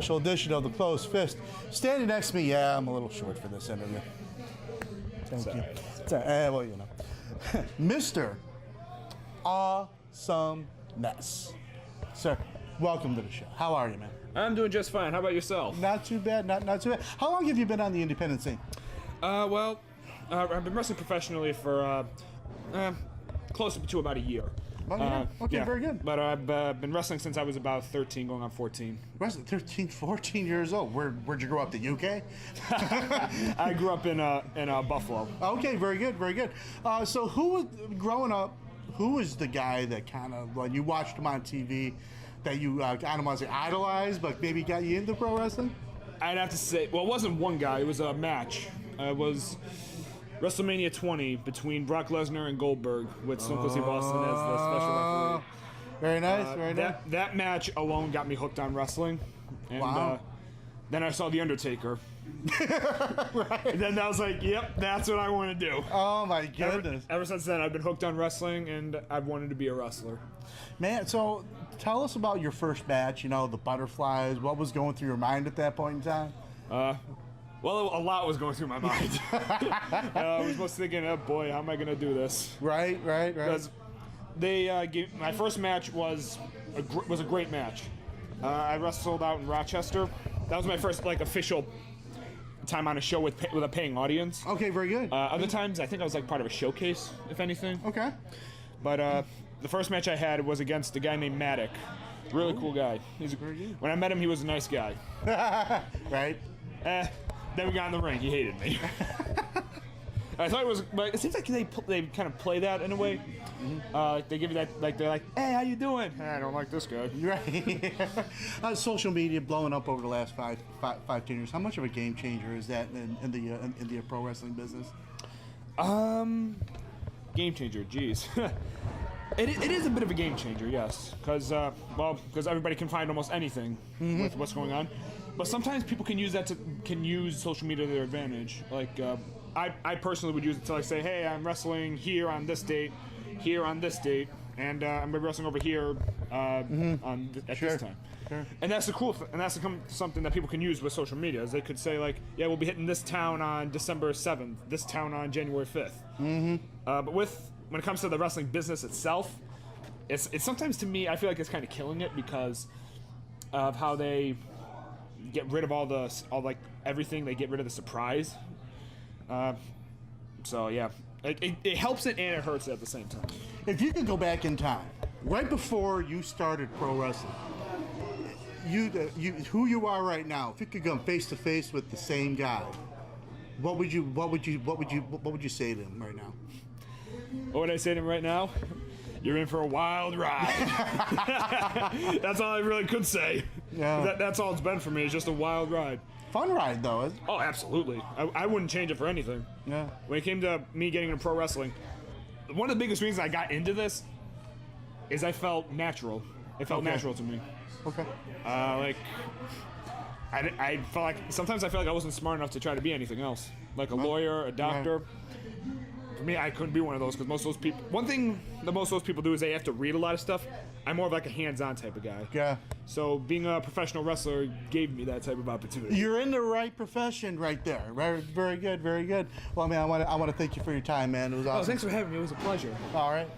special edition of the Closed Fist. Standing next to me, yeah, I'm a little short for this interview. Thank you. Well, you know. Mr. Awesome Ness. Sir, welcome to the show. How are you, man? I'm doing just fine. How about yourself? Not too bad, not too bad. How long have you been on the independent scene? Well, I've been wrestling professionally for close to about a year. Oh, yeah. Okay, yeah. Very good. But I've been wrestling since I was about 13, going on 14. Wrestling 13, 14 years old. Where'd you grow up? The UK? I grew up in Buffalo. Okay, very good, very good. So growing up, who was the guy that kind of, when you watched him on TV, that you, I don't want to say idolized, but maybe got you into pro wrestling? I'd have to say, well, it wasn't one guy. It was a match. It was WrestleMania 20 between Brock Lesnar and Goldberg with Stone Cold Steve Austin as the special referee. Very nice, very nice. That match alone got me hooked on wrestling. And, wow. Then I saw The Undertaker. Right. And then I was like, yep, that's what I want to do. Oh, my goodness. Ever since then, I've been hooked on wrestling, and I've wanted to be a wrestler. Man, so tell us about your first match, you know, the butterflies. What was going through your mind at that point in time? Well, a lot was going through my mind. I was most thinking, oh boy, how am I going to do this? Right. Because my first match was a great match. I wrestled out in Rochester. That was my first official time on a show with a paying audience. Okay, very good. Other times, I think I was part of a showcase, if anything. Okay. But the first match I had was against a guy named Maddock. Really cool guy. When I met him, he was a nice guy. Right. Then we got in the ring. He hated me. I thought it was, but it seems like they kind of play that in a way. Mm-hmm. They give you that, they're like, "Hey, how you doing?" I don't like this guy. Right. Social media blowing up over the last 10 years. How much of a game changer is that in the pro wrestling business? Game changer. Jeez. It is a bit of a game changer, yes, because everybody can find almost anything with what's going on. But sometimes people can use social media to their advantage. Like I personally would use it to say, hey, I'm wrestling here on this date, and I'm gonna be wrestling over here at this time. Sure. And that's the cool thing, and that's something that people can use with social media. Is they could say yeah, we'll be hitting this town on December 7th, this town on January 5th. But when it comes to the wrestling business itself, it's sometimes, to me, I feel like it's kind of killing it because of how they get rid of all everything. They get rid of the surprise. So yeah, it helps it and it hurts it at the same time. If you could go back in time, right before you started pro wrestling, who you are right now, if you could go face to face with the same guy, what would you say to him right now? What would I say to him right now? You're in for a wild ride. That's all I really could say. Yeah. That's all it's been for me. It's just a wild ride. Fun ride, though, isn't it? Oh, absolutely. I wouldn't change it for anything. Yeah. When it came to me getting into pro wrestling, one of the biggest reasons I got into this is I felt natural. It felt natural to me. Okay. I felt like sometimes I felt like I wasn't smart enough to try to be anything else, like a lawyer, a doctor. Right. For me, I couldn't be one of those because most of those people. One thing that most of those people do is they have to read a lot of stuff. I'm more of a hands-on type of guy. Yeah. So being a professional wrestler gave me that type of opportunity. You're in the right profession right there. Very good, very good. Well, man, I want to thank you for your time, man. It was awesome. Oh, thanks for having me. It was a pleasure. All right.